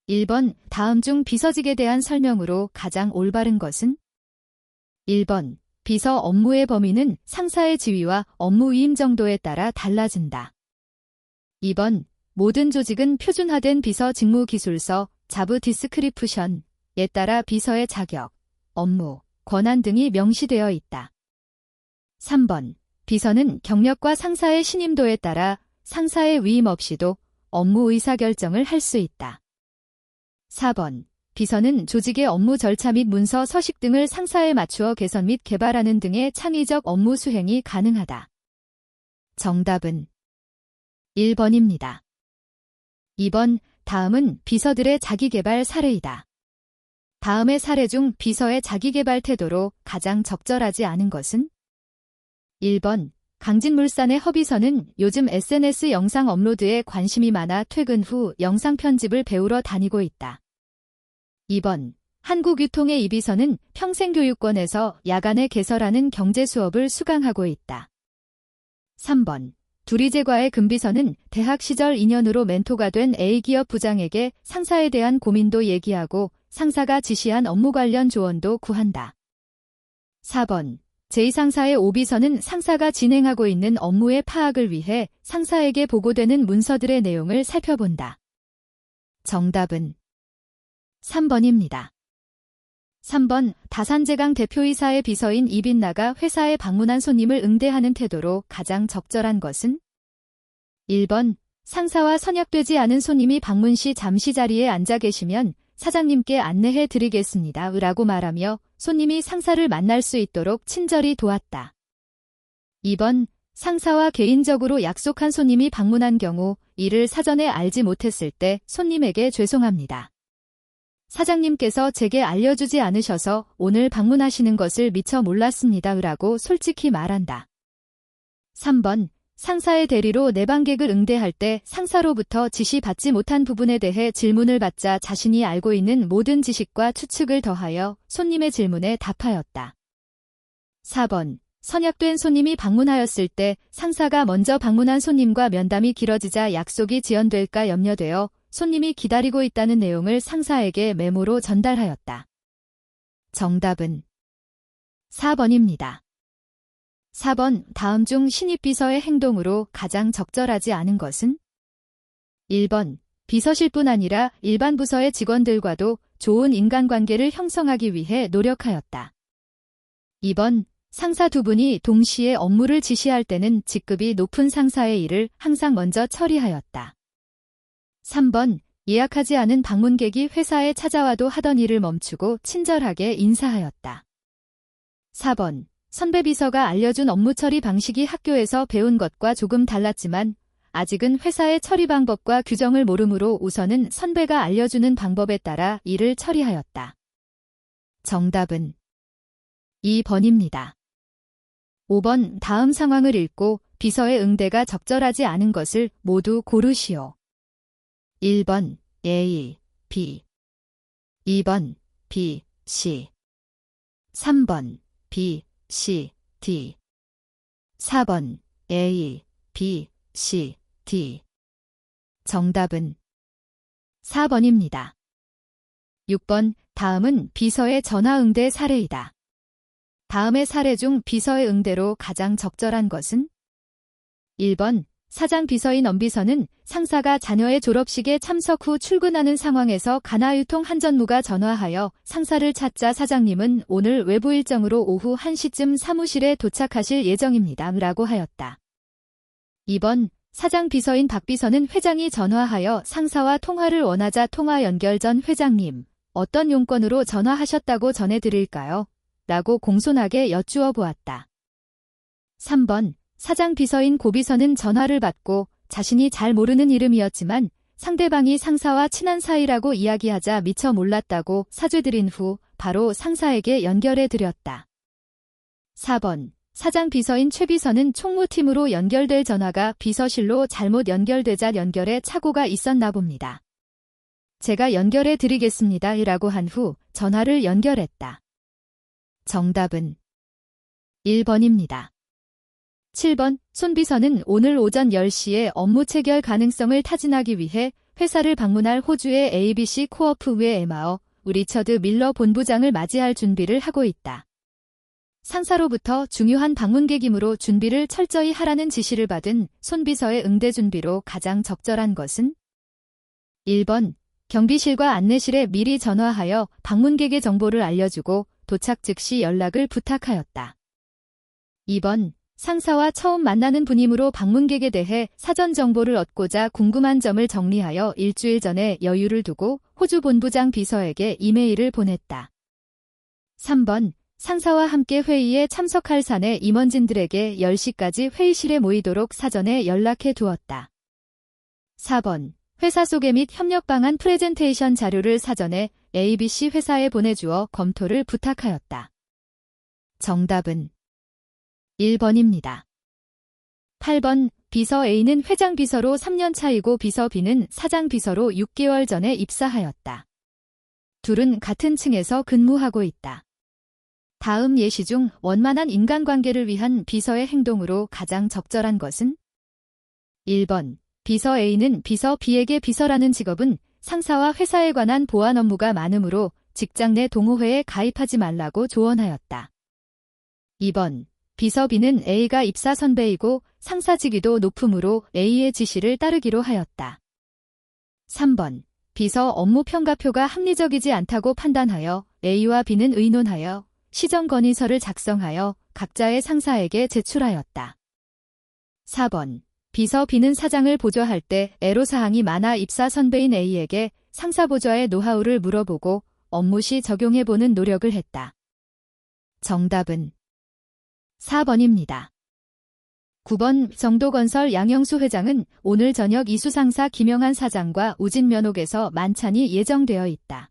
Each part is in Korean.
1번 다음 중 비서직에 대한 설명으로 가장 올바른 것은? 1번 비서 업무의 범위는 상사의 지위와 업무 위임 정도에 따라 달라진다. 2번 모든 조직은 표준화된 비서 직무 기술서 자부 디스크리프션에 따라 비서의 자격, 업무, 권한 등이 명시되어 있다. 3번 비서는 경력과 상사의 신임도에 따라 상사의 위임 없이도 업무 의사결정을 할 수 있다. 4번 비서는 조직의 업무 절차 및 문서 서식 등을 상사에 맞추어 개선 및 개발하는 등의 창의적 업무 수행이 가능하다. 정답은 1번입니다. 2번 다음은 비서들의 자기개발 사례이다. 다음의 사례 중 비서의 자기개발 태도로 가장 적절하지 않은 것은? 1번 강진물산의 허비서는 요즘 SNS 영상 업로드에 관심이 많아 퇴근 후 영상 편집을 배우러 다니고 있다. 2번 한국유통의 이비서는 평생교육권에서 야간에 개설하는 경제수업을 수강하고 있다. 3번 두리제과의 금비서는 대학 시절 인연으로 멘토가 된 A기업 부장에게 상사에 대한 고민도 얘기하고 상사가 지시한 업무 관련 조언도 구한다. 4번 제2상사의 오비서는 상사가 진행하고 있는 업무의 파악을 위해 상사에게 보고되는 문서들의 내용을 살펴본다. 정답은 3번입니다. 3번 다산제강 대표이사의 비서인 이빈나가 회사에 방문한 손님을 응대하는 태도로 가장 적절한 것은? 1번 상사와 선약되지 않은 손님이 방문 시 잠시 자리에 앉아 계시면 사장님께 안내해 드리겠습니다. 라고 말하며 손님이 상사를 만날 수 있도록 친절히 도왔다. 2번 상사와 개인적으로 약속한 손님이 방문한 경우 이를 사전에 알지 못했을 때 손님에게 죄송합니다. 사장님께서 제게 알려주지 않으셔서 오늘 방문하시는 것을 미처 몰랐습니다. 라고 솔직히 말한다. 3번 상사의 대리로 내방객을 응대할 때 상사로부터 지시받지 못한 부분에 대해 질문을 받자 자신이 알고 있는 모든 지식과 추측을 더하여 손님의 질문에 답하였다. 4번 선약된 손님이 방문하였을 때 상사가 먼저 방문한 손님과 면담이 길어지자 약속이 지연될까 염려되어 손님이 기다리고 있다는 내용을 상사에게 메모로 전달하였다. 정답은 4번입니다. 4번 다음 중 신입비서의 행동으로 가장 적절하지 않은 것은? 1번 비서실뿐 아니라 일반 부서의 직원들과도 좋은 인간관계를 형성하기 위해 노력하였다. 2번 상사 두 분이 동시에 업무를 지시할 때는 직급이 높은 상사의 일을 항상 먼저 처리하였다. 3번 예약하지 않은 방문객이 회사에 찾아와도 하던 일을 멈추고 친절하게 인사하였다. 4번 선배 비서가 알려준 업무 처리 방식이 학교에서 배운 것과 조금 달랐지만 아직은 회사의 처리 방법과 규정을 모르므로 우선은 선배가 알려주는 방법에 따라 일을 처리하였다. 정답은 2번입니다. 5번 다음 상황을 읽고 비서의 응대가 적절하지 않은 것을 모두 고르시오. 1번 A, B 2번 B, C 3번 B, C, D 4번 A, B, C, D 정답은 4번입니다. 6번 다음은 비서의 전화 응대 사례이다. 다음의 사례 중 비서의 응대로 가장 적절한 것은? 1번 사장 비서인 엄비서는 상사가 자녀의 졸업식에 참석 후 출근하는 상황에서 가나유통 한 전무가 전화하여 상사를 찾자 사장님은 오늘 외부 일정으로 오후 1시쯤 사무실에 도착하실 예정입니다. 라고 하였다. 2번 사장 비서인 박 비서는 회장이 전화하여 상사와 통화를 원하자 통화 연결 전 회장님, 어떤 용건으로 전화하셨다고 전해드릴까요? 라고 공손하게 여쭈어 보았다. 3번 사장 비서인 고 비서는 전화를 받고 자신이 잘 모르는 이름이었지만 상대방이 상사와 친한 사이라고 이야기하자 미처 몰랐다고 사죄드린 후 바로 상사에게 연결해 드렸다. 4번 사장 비서인 최 비서는 총무팀으로 연결될 전화가 비서실로 잘못 연결되자 연결에 착오가 있었나 봅니다. 제가 연결해 드리겠습니다. 라고 한 후 전화를 연결했다. 정답은 1번입니다. 7번 손 비서는 오늘 오전 10시에 업무 체결 가능성을 타진하기 위해 회사를 방문할 호주의 ABC 코어프의 에마어 리처드 밀러 본부장을 맞이할 준비를 하고 있다. 상사로부터 중요한 방문객이므로 준비를 철저히 하라는 지시를 받은 손 비서의 응대 준비로 가장 적절한 것은 1번 경비실과 안내실에 미리 전화하여 방문객의 정보를 알려주고 도착 즉시 연락을 부탁하였다. 2번 상사와 처음 만나는 분이므로 방문객에 대해 사전 정보를 얻고자 궁금한 점을 정리하여 일주일 전에 여유를 두고 호주 본부장 비서에게 이메일을 보냈다. 3번 상사와 함께 회의에 참석할 사내 임원진들에게 10시까지 회의실에 모이도록 사전에 연락해 두었다. 4번 회사 소개 및 협력 방안 프레젠테이션 자료를 사전에 ABC 회사에 보내주어 검토를 부탁하였다. 정답은 1번입니다. 8번 비서 A는 회장 비서로 3년 차이고 비서 B는 사장 비서로 6개월 전에 입사하였다. 둘은 같은 층에서 근무하고 있다. 다음 예시 중 원만한 인간관계를 위한 비서의 행동으로 가장 적절한 것은 1번 비서 A는 비서 B에게 비서라는 직업은 상사와 회사에 관한 보안 업무가 많으므로 직장 내 동호회에 가입하지 말라고 조언하였다. 2번 비서 B는 A가 입사 선배이고 상사 직위도 높으므로 A의 지시를 따르기로 하였다. 3번 비서 업무 평가표가 합리적이지 않다고 판단하여 A와 B는 의논하여 시정 건의서를 작성하여 각자의 상사에게 제출하였다. 4번 비서 B는 사장을 보좌할 때 애로사항이 많아 입사 선배인 A에게 상사 보좌의 노하우를 물어보고 업무 시 적용해보는 노력을 했다. 정답은 4번입니다. 9번 정도건설 양영수 회장은 오늘 저녁 이수상사 김영한 사장과 우진면옥에서 만찬이 예정되어 있다.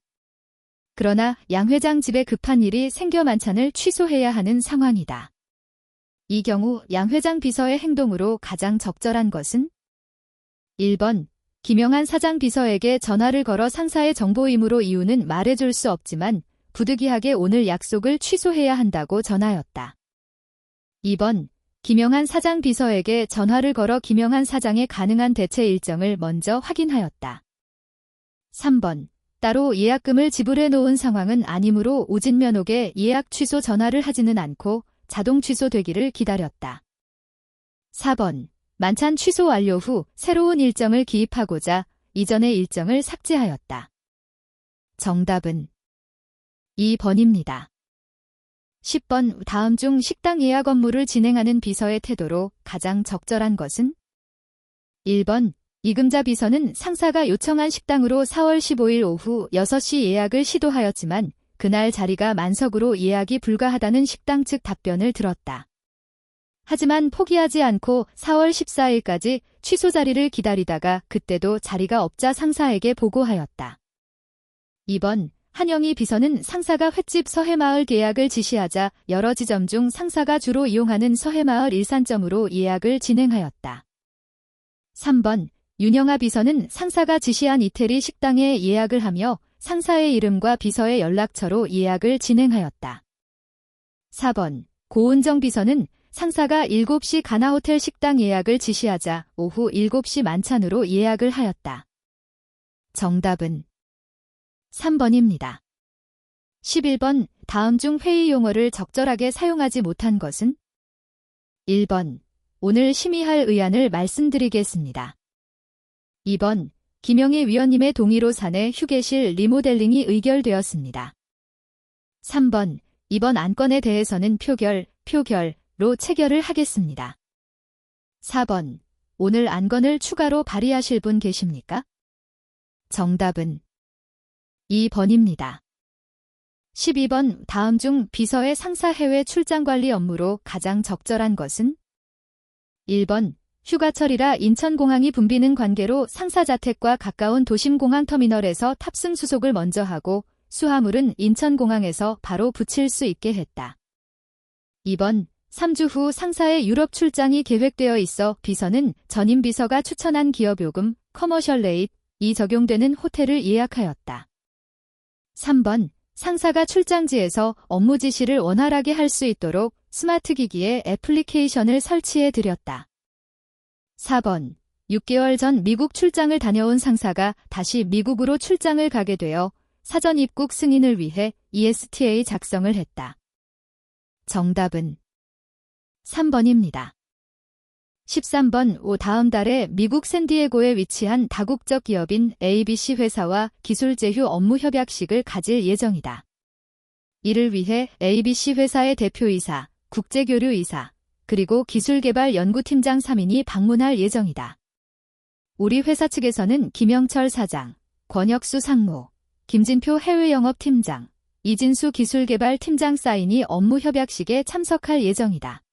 그러나 양 회장 집에 급한 일이 생겨 만찬을 취소해야 하는 상황이다. 이 경우 양 회장 비서의 행동으로 가장 적절한 것은 1번 김영한 사장 비서에게 전화를 걸어 상사의 정보임으로 이유는 말해줄 수 없지만 부득이하게 오늘 약속을 취소해야 한다고 전하였다. 2번 김영한 사장 비서에게 전화를 걸어 김영한 사장의 가능한 대체 일정을 먼저 확인하였다. 3번 따로 예약금을 지불해 놓은 상황은 아니므로 우진면옥에 예약 취소 전화를 하지는 않고 자동 취소되기를 기다렸다. 4번 만찬 취소 완료 후 새로운 일정을 기입하고자 이전의 일정을 삭제하였다. 정답은 2번입니다. 10번 다음 중 식당 예약 업무를 진행하는 비서의 태도로 가장 적절한 것은 1번 이금자 비서는 상사가 요청한 식당으로 4월 15일 오후 6시 예약을 시도하였지만 그날 자리가 만석으로 예약이 불가하다는 식당 측 답변을 들었다. 하지만 포기하지 않고 4월 14일까지 취소 자리를 기다리다가 그때도 자리가 없자 상사에게 보고하였다. 2번 한영희 비서는 상사가 횟집 서해마을 계약을 지시하자 여러 지점 중 상사가 주로 이용하는 서해마을 일산점으로 예약을 진행하였다. 3번 윤영아 비서는 상사가 지시한 이태리 식당에 예약을 하며 상사의 이름과 비서의 연락처로 예약을 진행하였다. 4번 고은정 비서는 상사가 7시 가나호텔 식당 예약을 지시하자 오후 7시 만찬으로 예약을 하였다. 정답은 3번입니다. 11번 다음 중 회의 용어를 적절하게 사용하지 못한 것은 1번 오늘 심의할 의안을 말씀드리겠습니다. 2번 김영희 위원님의 동의로 사내 휴게실 리모델링이 의결되었습니다. 3번 이번 안건에 대해서는 표결로 체결을 하겠습니다. 4번 오늘 안건을 추가로 발의하실 분 계십니까? 정답은 2번입니다. 12번 다음 중 비서의 상사 해외 출장 관리 업무로 가장 적절한 것은 1번 휴가철이라 인천공항이 붐비는 관계로 상사 자택과 가까운 도심공항터미널에서 탑승 수속을 먼저 하고 수화물은 인천공항에서 바로 붙일 수 있게 했다. 2번 3주 후 상사의 유럽 출장이 계획되어 있어 비서는 전임 비서가 추천한 기업 요금 커머셜 레이트이 적용되는 호텔을 예약하였다. 3번 상사가 출장지에서 업무 지시를 원활하게 할 수 있도록 스마트 기기에 애플리케이션을 설치해 드렸다. 4번 6개월 전 미국 출장을 다녀온 상사가 다시 미국으로 출장을 가게 되어 사전 입국 승인을 위해 ESTA 작성을 했다. 정답은 3번입니다. 13번 다음 달에 미국 샌디에고에 위치한 다국적 기업인 ABC 회사와 기술 제휴 업무 협약식을 가질 예정이다. 이를 위해 ABC 회사의 대표이사, 국제교류이사, 그리고 기술개발 연구팀장 3인이 방문할 예정이다. 우리 회사 측에서는 김영철 사장, 권혁수 상무, 김진표 해외영업팀장, 이진수 기술개발팀장 사인이 업무 협약식에 참석할 예정이다.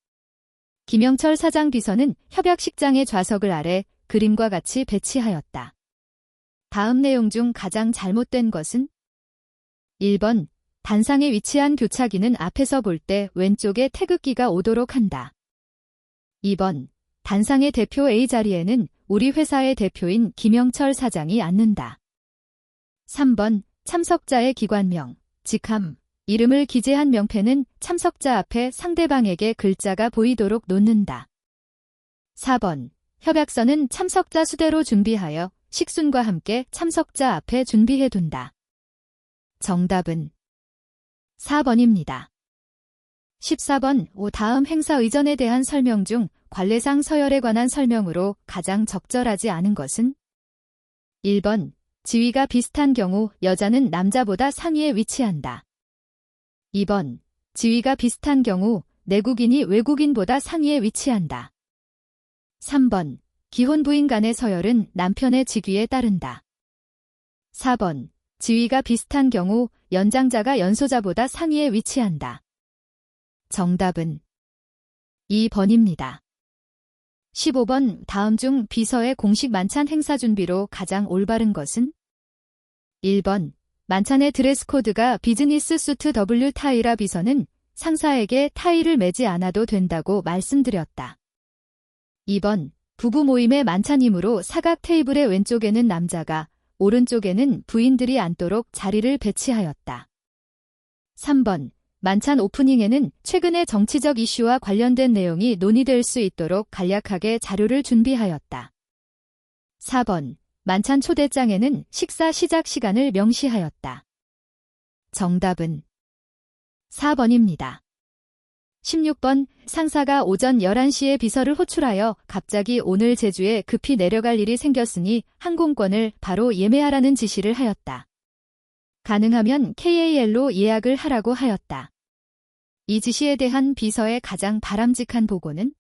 김영철 사장 비서는 협약식장의 좌석을 아래 그림과 같이 배치하였다. 다음 내용 중 가장 잘못된 것은? 1번, 단상에 위치한 교차기는 앞에서 볼 때 왼쪽에 태극기가 오도록 한다. 2번, 단상의 대표 A 자리에는 우리 회사의 대표인 김영철 사장이 앉는다. 3번, 참석자의 기관명, 직함, 이름을 기재한 명패는 참석자 앞에 상대방에게 글자가 보이도록 놓는다. 4번, 협약서는 참석자 수대로 준비하여 식순과 함께 참석자 앞에 준비해둔다. 정답은 4번입니다. 14번, 다음 행사 의전에 대한 설명 중 관례상 서열에 관한 설명으로 가장 적절하지 않은 것은? 1번, 지위가 비슷한 경우 여자는 남자보다 상위에 위치한다. 2번, 지위가 비슷한 경우 내국인이 외국인보다 상위에 위치한다. 3번, 기혼 부인 간의 서열은 남편의 직위에 따른다. 4번, 지위가 비슷한 경우 연장자가 연소자보다 상위에 위치한다. 정답은 2번입니다. 15번, 다음 중 비서의 공식 만찬 행사 준비로 가장 올바른 것은? 1번, 만찬의 드레스 코드가 비즈니스 수트 W 타이라 비서는 상사에게 타이를 매지 않아도 된다고 말씀드렸다. 2번, 부부 모임의 만찬이므로 사각 테이블의 왼쪽에는 남자가, 오른쪽에는 부인들이 앉도록 자리를 배치하였다. 3번, 만찬 오프닝에는 최근의 정치적 이슈와 관련된 내용이 논의될 수 있도록 간략하게 자료를 준비하였다. 4번, 만찬 초대장에는 식사 시작 시간을 명시하였다. 정답은 4번입니다. 16번, 상사가 오전 11시에 비서를 호출하여 갑자기 오늘 제주에 급히 내려갈 일이 생겼으니 항공권을 바로 예매하라는 지시를 하였다. 가능하면 KAL로 예약을 하라고 하였다. 이 지시에 대한 비서의 가장 바람직한 보고는?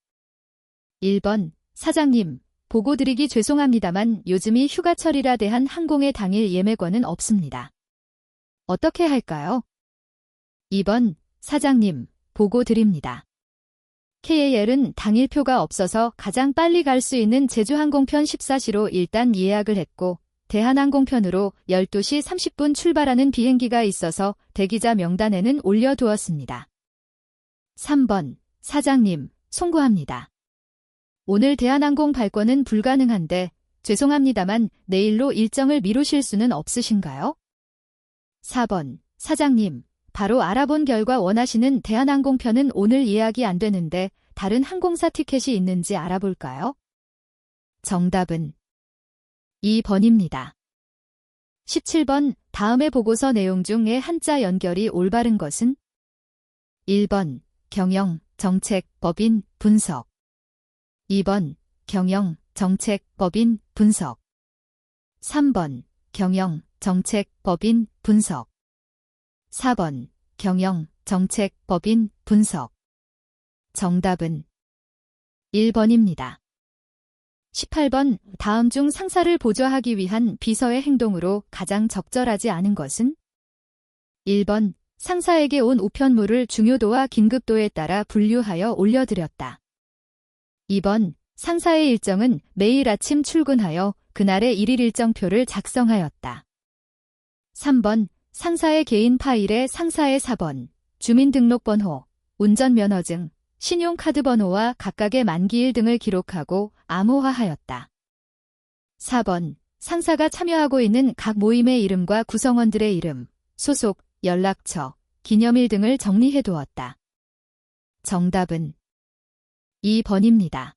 1번, 사장님, 보고 드리기 죄송합니다만 요즘이 휴가철이라 대한 항공의 당일 예매권은 없습니다. 어떻게 할까요? 2번, 사장님, 보고 드립니다. KAL은 당일표가 없어서 가장 빨리 갈 수 있는 제주항공편 14시로 일단 예약을 했고 대한항공편으로 12시 30분 출발하는 비행기가 있어서 대기자 명단에는 올려두었습니다. 3번, 사장님, 송구합니다. 오늘 대한항공 발권은 불가능한데 죄송합니다만 내일로 일정을 미루실 수는 없으신가요? 4번, 사장님, 바로 알아본 결과 원하시는 대한항공편은 오늘 예약이 안 되는데 다른 항공사 티켓이 있는지 알아볼까요? 정답은 2번입니다. 17번, 다음의 보고서 내용 중에 한자 연결이 올바른 것은? 1번, 경영, 정책, 법인, 분석. 2번, 경영, 정책, 법인, 분석. 3번, 경영, 정책, 법인, 분석. 4번, 경영, 정책, 법인, 분석. 정답은 1번입니다. 18번, 다음 중 상사를 보좌하기 위한 비서의 행동으로 가장 적절하지 않은 것은? 1번, 상사에게 온 우편물을 중요도와 긴급도에 따라 분류하여 올려드렸다. 2번, 상사의 일정은 매일 아침 출근하여 그날의 일일 일정표를 작성하였다. 3번, 상사의 개인 파일에 상사의 사번, 주민등록번호, 운전면허증, 신용카드 번호와 각각의 만기일 등을 기록하고 암호화하였다. 4번, 상사가 참여하고 있는 각 모임의 이름과 구성원들의 이름, 소속, 연락처, 기념일 등을 정리해두었다. 정답은 2번입니다.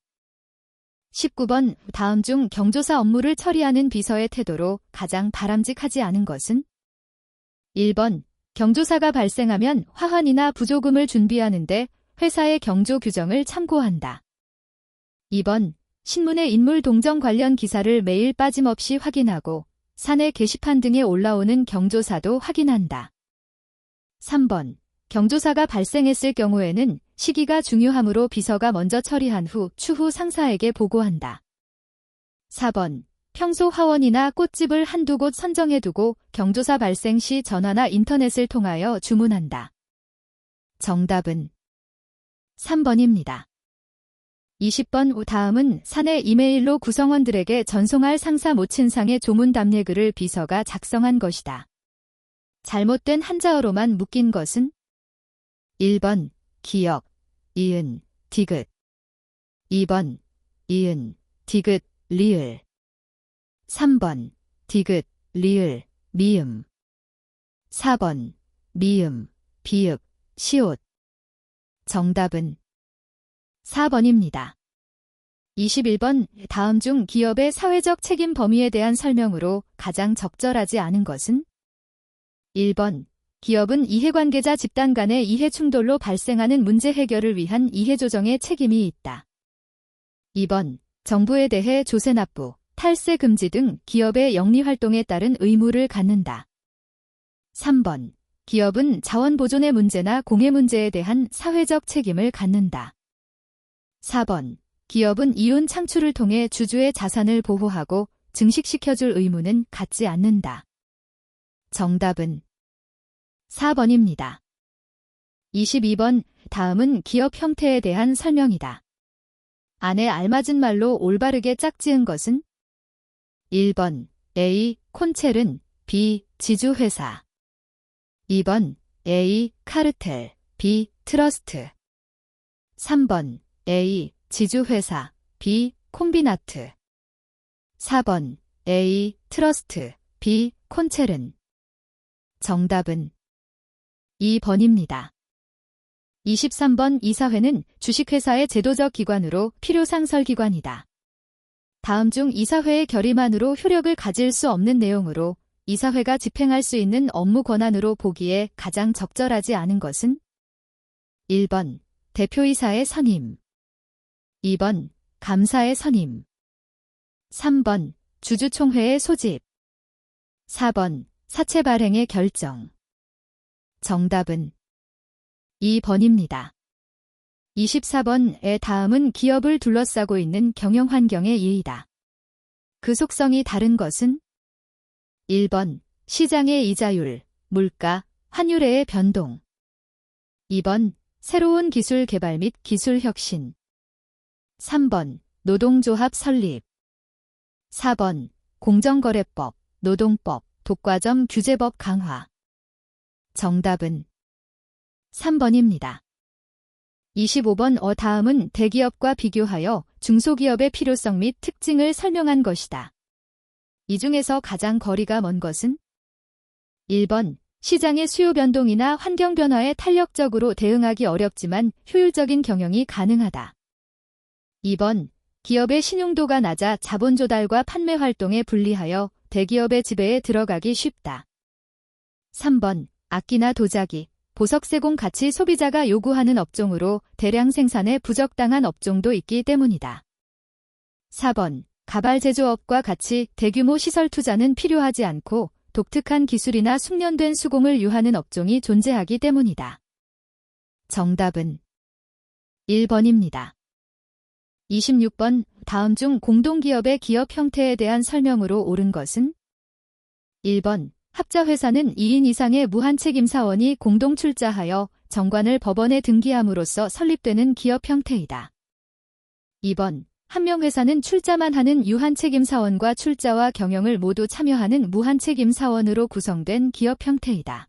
19번 다음 중 경조사 업무를 처리하는 비서의 태도로 가장 바람직하지 않은 것은? 1번 경조사가 발생하면 화환이나 부조금을 준비하는데 회사의 경조 규정을 참고한다. 2번 신문의 인물 동정 관련 기사를 매일 빠짐없이 확인하고 사내 게시판 등에 올라오는 경조사도 확인한다. 3번 경조사가 발생했을 경우에는 시기가 중요하므로 비서가 먼저 처리한 후 추후 상사에게 보고한다. 4번 평소 화원이나 꽃집을 한두 곳 선정해두고 경조사 발생 시 전화나 인터넷을 통하여 주문한다. 정답은 3번입니다. 20번 다음은 사내 이메일로 구성원들에게 전송할 상사 모친상의 조문 답례글을 비서가 작성한 것이다. 잘못된 한자어로만 묶인 것은? 1번 기역, 이은, 디귿 2번 이은, 디귿, 리을 3번 디귿, 리을, 미음 4번 미음, 비읍, 시옷 정답은 4번입니다. 21번 다음 중 기업의 사회적 책임 범위에 대한 설명으로 가장 적절하지 않은 것은? 1번 기업은 이해관계자 집단 간의 이해 충돌로 발생하는 문제 해결을 위한 이해 조정의 책임이 있다. 2번 정부에 대해 조세 납부, 탈세 금지 등 기업의 영리 활동에 따른 의무를 갖는다. 3번 기업은 자원 보존의 문제나 공해 문제에 대한 사회적 책임을 갖는다. 4번 기업은 이윤 창출을 통해 주주의 자산을 보호하고 증식시켜줄 의무는 갖지 않는다. 정답은 4번입니다. 22번 다음은 기업 형태에 대한 설명이다. 안에 알맞은 말로 올바르게 짝지은 것은? 1번 A. 콘체른 B. 지주회사 2번 A. 카르텔 B. 트러스트 3번 A. 지주회사 B. 콤비나트 4번 A. 트러스트 B. 콘체른 정답은 2번입니다. 23번 이사회는 주식회사의 제도적 기관으로 필요상설기관이다. 다음 중 이사회의 결의만으로 효력을 가질 수 없는 내용으로 이사회가 집행할 수 있는 업무 권한으로 보기에 가장 적절하지 않은 것은? 1번 대표이사의 선임 2번 감사의 선임 3번 주주총회의 소집 4번 사채 발행의 결정 정답은 2번입니다. 24번의 다음은 기업을 둘러싸고 있는 경영 환경의 예의다. 그 속성이 다른 것은? 1번 시장의 이자율, 물가, 환율의 변동 2번 새로운 기술 개발 및 기술 혁신 3번 노동조합 설립 4번 공정거래법, 노동법, 독과점 규제법 강화 정답은 3번입니다. 25번 다음은 대기업과 비교하여 중소기업의 필요성 및 특징을 설명한 것이다. 이 중에서 가장 거리가 먼 것은? 1번 시장의 수요 변동이나 환경 변화에 탄력적으로 대응하기 어렵지만 효율적인 경영이 가능하다. 2번 기업의 신용도가 낮아 자본 조달과 판매 활동에 불리하여 대기업의 지배에 들어가기 쉽다. 3번 악기나 도자기, 보석 세공 같이 소비자가 요구하는 업종으로 대량 생산에 부적당한 업종도 있기 때문이다. 4번 가발 제조업과 같이 대규모 시설 투자는 필요하지 않고 독특한 기술이나 숙련된 수공을 유하는 업종이 존재하기 때문이다. 정답은 1번입니다. 26번 다음 중 공동기업의 기업 형태에 대한 설명으로 옳은 것은? 1번 합자회사는 2인 이상의 무한책임사원이 공동 출자하여 정관을 법원에 등기함으로써 설립되는 기업 형태이다. 2번 한명회사는 출자만 하는 유한책임사원과 출자와 경영을 모두 참여하는 무한책임사원으로 구성된 기업 형태이다.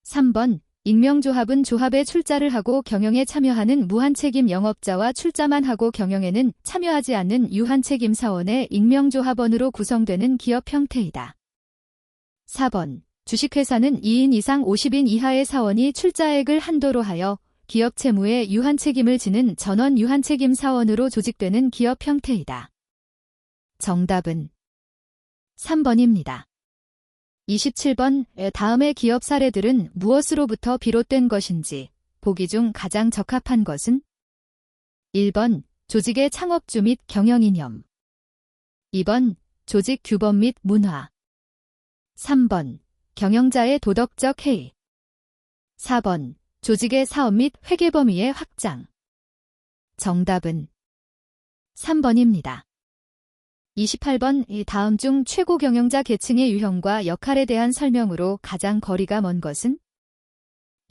3번 익명조합은 조합에 출자를 하고 경영에 참여하는 무한책임 영업자와 출자만 하고 경영에는 참여하지 않는 유한책임사원의 익명조합원으로 구성되는 기업 형태이다. 4번 주식회사는 2인 이상 50인 이하의 사원이 출자액을 한도로 하여 기업 채무에 유한 책임을 지는 전원 유한책임 사원으로 조직되는 기업 형태이다. 정답은 3번입니다. 27번 다음의 기업 사례들은 무엇으로부터 비롯된 것인지 보기 중 가장 적합한 것은 1번 조직의 창업주 및 경영이념 2번 조직 규범 및 문화 3번 경영자의 도덕적 해이 4번 조직의 사업 및 회계 범위의 확장 정답은 3번입니다. 28번 이 다음 중 최고 경영자 계층의 유형과 역할에 대한 설명으로 가장 거리가 먼 것은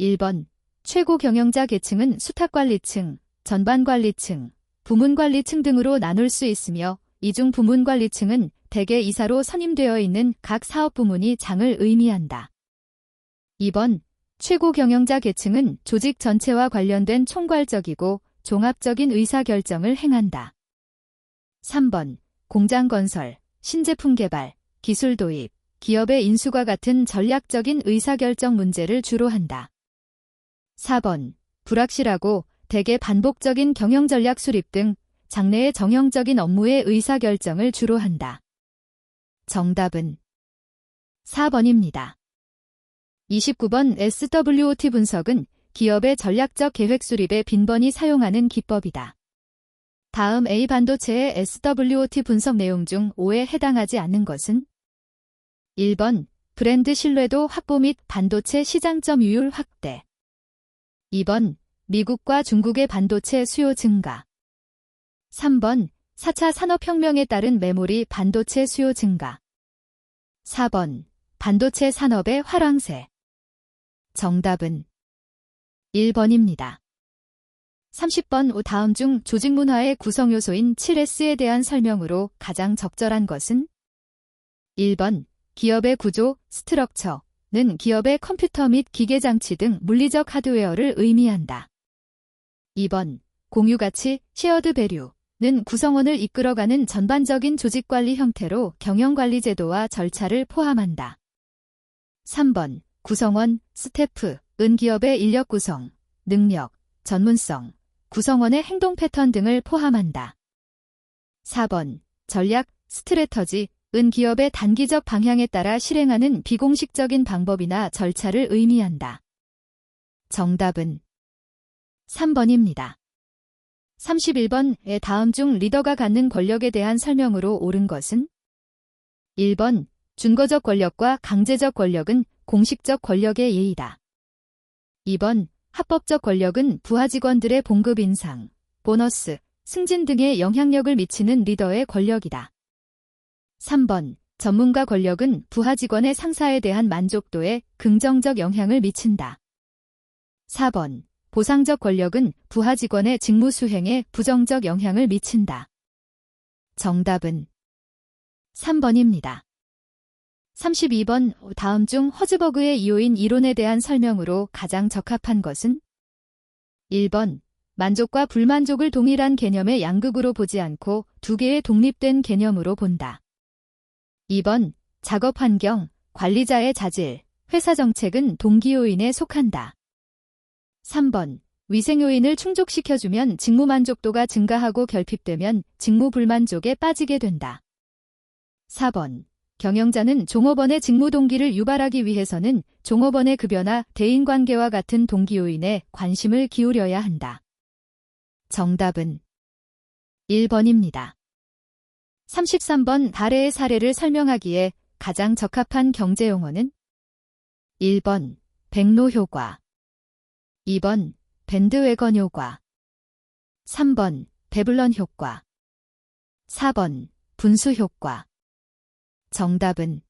1번 최고 경영자 계층은 수탁관리층, 전반관리층, 부문관리층 등으로 나눌 수 있으며 이 중 부문관리층은 대개 이사로 선임되어 있는 각 사업부문이 장을 의미한다. 2번 최고 경영자 계층은 조직 전체와 관련된 총괄적이고 종합적인 의사결정을 행한다. 3번 공장 건설, 신제품 개발, 기술 도입, 기업의 인수과 같은 전략적인 의사결정 문제를 주로 한다. 4번 불확실하고 대개 반복적인 경영전략 수립 등 장래의 정형적인 업무의 의사결정을 주로 한다. 정답은 4번입니다. 29번 SWOT 분석은 기업의 전략적 계획 수립에 빈번히 사용하는 기법이다. 다음 A 반도체의 SWOT 분석 내용 중 5에 해당하지 않는 것은 1번 브랜드 신뢰도 확보 및 반도체 시장 점유율 확대 2번 미국과 중국의 반도체 수요 증가 3번 4차 산업혁명에 따른 메모리 반도체 수요 증가 4번 반도체 산업의 활황세 정답은 1번입니다. 30번 다음 중 조직 문화의 구성 요소인 7S에 대한 설명으로 가장 적절한 것은 1번 기업의 구조, 스트럭처는 기업의 컴퓨터 및 기계장치 등 물리적 하드웨어를 의미한다. 2번 공유가치, 쉐어드 밸류는 구성원을 이끌어가는 전반적인 조직관리 형태로 경영관리 제도와 절차를 포함한다. 3번 구성원, 스태프은 기업의 인력 구성, 능력, 전문성, 구성원의 행동 패턴 등을 포함한다. 4번 전략, 스트래터지은 기업의 단기적 방향에 따라 실행하는 비공식적인 방법이나 절차를 의미한다. 정답은 3번입니다. 31번의 다음 중 리더가 갖는 권력에 대한 설명으로 옳은 것은 1번 준거적 권력과 강제적 권력은 공식적 권력의 예이다. 2번 합법적 권력은 부하 직원들의 봉급 인상, 보너스, 승진 등의 영향력을 미치는 리더의 권력이다. 3번 전문가 권력은 부하 직원의 상사에 대한 만족도에 긍정적 영향을 미친다. 4번 보상적 권력은 부하 직원의 직무 수행에 부정적 영향을 미친다. 정답은 3번입니다. 32번 다음 중 허즈버그의 이요인 이론에 대한 설명으로 가장 적합한 것은 1번 만족과 불만족을 동일한 개념의 양극으로 보지 않고 두 개의 독립된 개념으로 본다. 2번 작업 환경, 관리자의 자질, 회사 정책은 동기 요인에 속한다. 3번 위생 요인을 충족시켜주면 직무 만족도가 증가하고 결핍되면 직무 불만족에 빠지게 된다. 4번 경영자는 종업원의 직무 동기를 유발하기 위해서는 종업원의 급여나 대인관계와 같은 동기 요인에 관심을 기울여야 한다. 정답은 1번입니다. 33번 달의 사례를 설명하기에 가장 적합한 경제용어는 1번 백로 효과 2번 밴드웨건 효과 3번 배블런 효과 4번 분수 효과 정답은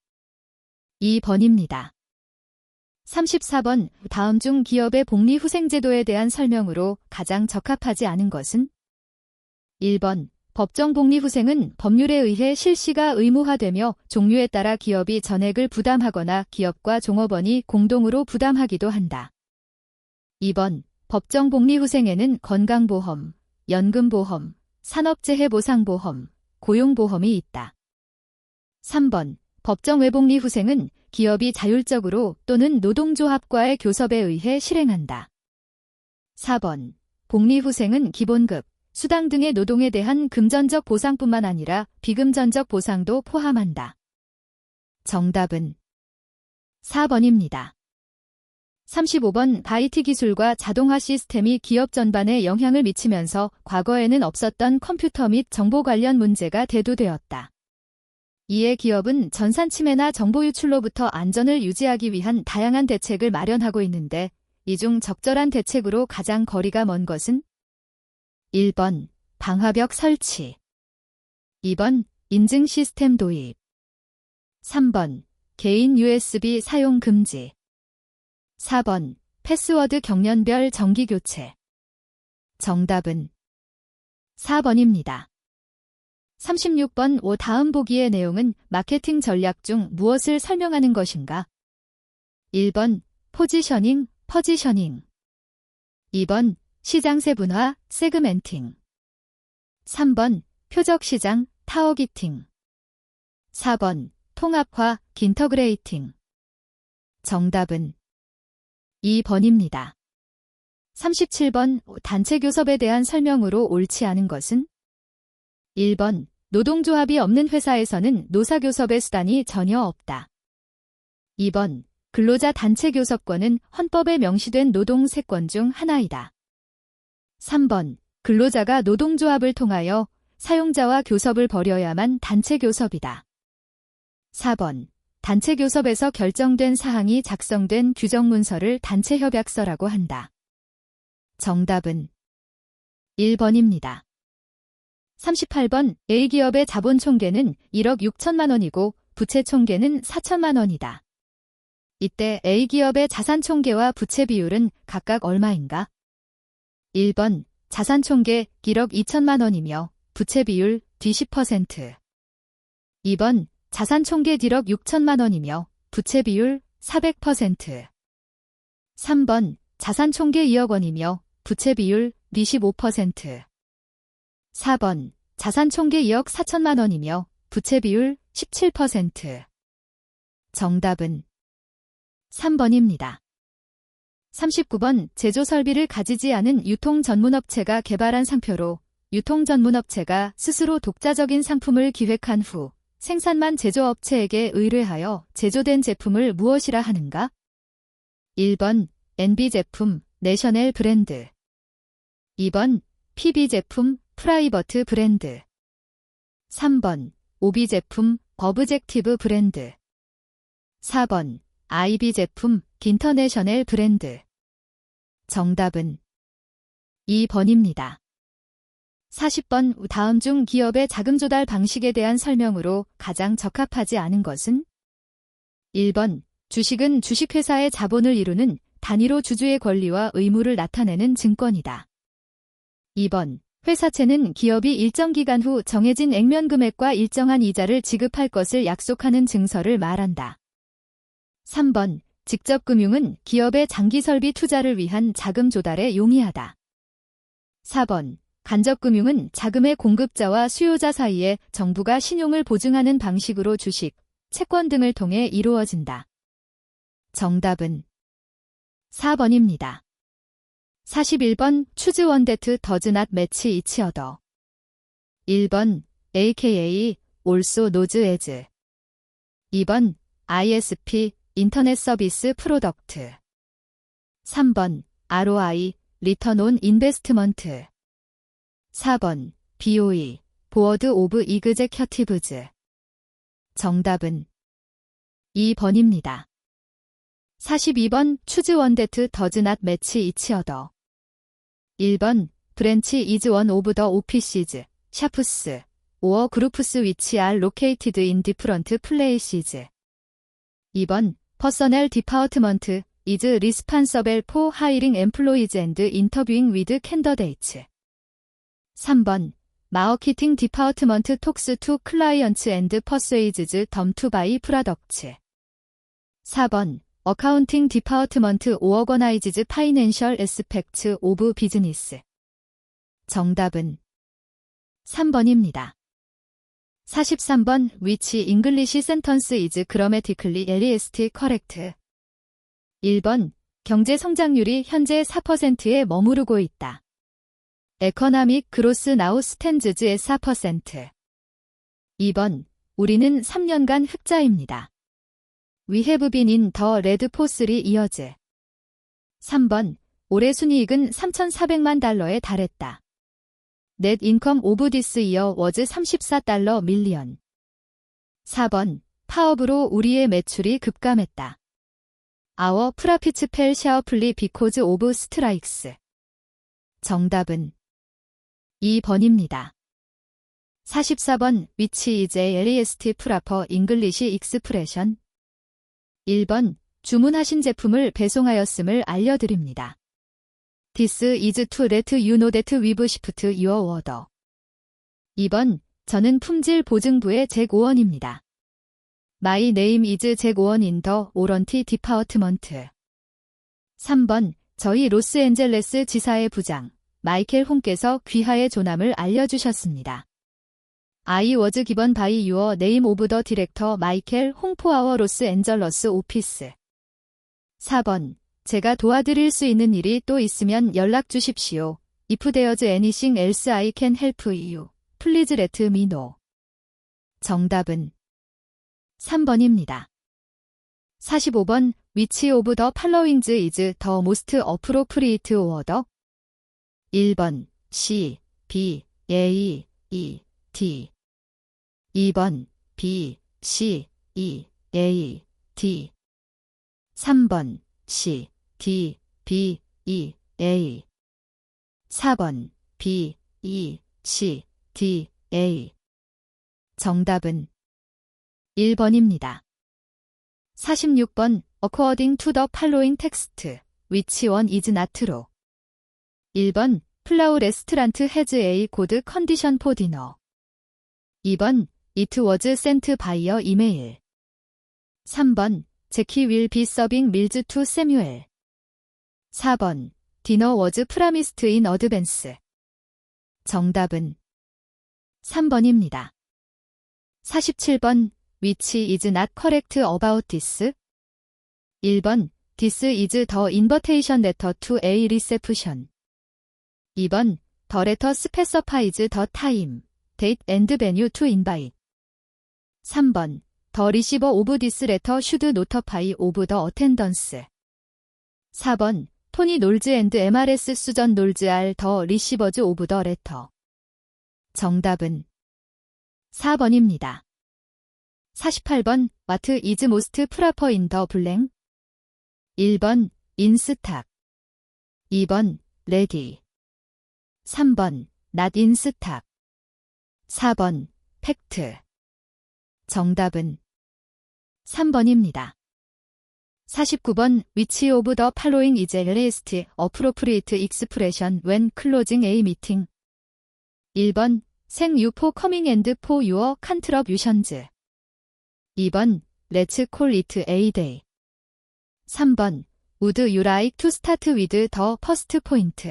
2번입니다. 34번 다음 중 기업의 복리후생제도에 대한 설명으로 가장 적합하지 않은 것은 1번 법정 복리후생은 법률에 의해 실시가 의무화되며 종류에 따라 기업이 전액을 부담하거나 기업과 종업원이 공동으로 부담하기도 한다. 2번 법정 복리후생에는 건강보험, 연금보험, 산업재해보상보험, 고용보험이 있다. 3번 법정 외복리후생은 기업이 자율적으로 또는 노동조합과의 교섭에 의해 실행한다. 4번. 복리후생은 기본급, 수당 등의 노동에 대한 금전적 보상뿐만 아니라 비금전적 보상도 포함한다. 정답은 4번입니다. 35번. IT 기술과 자동화 시스템이 기업 전반에 영향을 미치면서 과거에는 없었던 컴퓨터 및 정보 관련 문제가 대두되었다. 이에 기업은 전산 침해나 정보 유출로부터 안전을 유지하기 위한 다양한 대책을 마련하고 있는데 이 중 적절한 대책으로 가장 거리가 먼 것은 1번. 방화벽 설치 2번. 인증 시스템 도입 3번. 개인 USB 사용 금지 4번. 패스워드 경련별 정기 교체. 정답은 4번입니다. 36번. 다음 보기의 내용은 마케팅 전략 중 무엇을 설명하는 것인가? 1번. 포지셔닝, 퍼지셔닝 2번. 시장 세분화, 세그멘팅 3번. 표적시장, 타어기팅 4번. 통합화, 긴터그레이팅. 정답은 2번입니다. 37번. 단체 교섭에 대한 설명으로 옳지 않은 것은? 1번. 노동조합이 없는 회사에서는 노사교섭의 수단이 전혀 없다. 2번. 근로자 단체 교섭권은 헌법에 명시된 노동세권 중 하나이다. 3번. 근로자가 노동조합을 통하여 사용자와 교섭을 벌여야만 단체 교섭이다. 4번. 단체 교섭에서 결정된 사항이 작성된 규정문서를 단체협약서라고 한다. 정답은 1번입니다. 38번. A기업의 자본 총계는 1억 6천만 원이고 부채 총계는 4천만 원이다. 이때 A기업의 자산 총계와 부채 비율은 각각 얼마인가? 1번. 자산 총계 1억 2천만 원이며 부채 비율 D10%. 2번. 자산 총계 1억 6천만 원이며 부채 비율 400%. 3번. 자산 총계 2억 원이며 부채 비율 D15%. 4번. 자산 총계 2억 4천만 원이며 부채 비율 17%. 정답은 3번입니다. 39번. 제조 설비를 가지지 않은 유통 전문업체가 개발한 상표로 유통 전문업체가 스스로 독자적인 상품을 기획한 후 생산만 제조업체에게 의뢰하여 제조된 제품을 무엇이라 하는가? 1번. NB 제품, 내셔넬 브랜드 2번. PB 제품, 프라이버트 브랜드 3번. OB 제품, 어브젝티브 브랜드 4번. IB 제품, 인터내셔널 브랜드. 정답은 2번입니다. 40번. 다음 중 기업의 자금 조달 방식에 대한 설명으로 가장 적합하지 않은 것은? 1번. 주식은 주식회사의 자본을 이루는 단위로 주주의 권리와 의무를 나타내는 증권이다. 2번. 회사채는 기업이 일정 기간 후 정해진 액면 금액과 일정한 이자를 지급할 것을 약속하는 증서를 말한다. 3번. 직접금융은 기업의 장기 설비 투자를 위한 자금 조달에 용이하다. 4번. 간접금융은 자금의 공급자와 수요자 사이에 정부가 신용을 보증하는 방식으로 주식, 채권 등을 통해 이루어진다. 정답은 4번입니다. 41번. Choose one that does not match each other. 1번. AKA, also knows as 2번. ISP, 인터넷 서비스 프로덕트 3번. ROI, 리턴 온 인베스트먼트 4번. BOE, 보어드 오브 이그제큐티브즈. 정답은 2번입니다. 42번. Choose one that does not match each other. 1번. 브랜치 is one of the offices, shops, or groups which are located in different places. 2번. Personnel department is responsible for hiring employees and interviewing with candidates. 3번. Marketing department talks to clients and persuades them to buy products. 4번. Accounting department organizes financial aspects of business. 정답은 3번입니다. 43번. Which English sentence is grammatically correct? 1번. 경제 성장률이 현재 4%에 머무르고 있다. 에커나믹 그로스 나우 스탠즈즈 의 4%. 2번, 우리는 3년간 흑자입니다. We have been in the red for 3 years. 3번, 올해 순이익은 3,400만 달러에 달했다. Net income of this year was 34달러 밀리언. 4번, 파업으로 우리의 매출이 급감했다. Our profits fell sharply because of strikes. 정답은 2번입니다. 44번, which is a earliest proper English expression? 1번, 주문하신 제품을 배송하였음을 알려드립니다. This is to let you know that we've shipped your order. 2번, 저는 품질 보증부의 잭 오원입니다. My name is 잭 오원 in the warranty department. 3번, 저희 로스앤젤레스 지사의 부장, 마이켈 홍께서 귀하의 조남을 알려주셨습니다. I was given by your name of the director 마이켈 홍 for our 로스앤젤레스 오피스. 4번, 제가 도와드릴 수 있는 일이 또 있으면 연락 주십시오. If there's anything else I can help you, please let me know. 정답은 3번입니다. 45번, which of the following is the most appropriate order? 1번, C, B, A, E, D. 2번, B, C, E, A, D. 3번, C, D, B, E, A. 4번, B, E, C, D, A. 정답은 1번입니다. 46번, according to the following text, which one is not true? 1번, 플라우 레스트란트 has a good condition for dinner. 2번, it was sent via email. 3번, Jackie will be serving meals to Samuel. 4번, dinner was promised in advance. 정답은 3번입니다. 47번, which is not correct about this? 1번, this is the invitation letter to a reception. 2번, the letter specifies the time, date and venue to invite. 3번, the receiver of this letter should notify of the attendance. 4번, 토니 놀즈 앤드 MRS 수전 놀즈 are the receivers of the letter. 정답은 4번입니다. 48번, what is most proper in the blank? 1번, in stock. 2번, ready. 3번, not in stock. 4번, fact. 정답은 3번입니다. 49번, which of the following is the least appropriate expression when closing a meeting? 1번, thank you for coming and for your contributions. 2번, let's call it a day. 3번, would you like to start with the first point?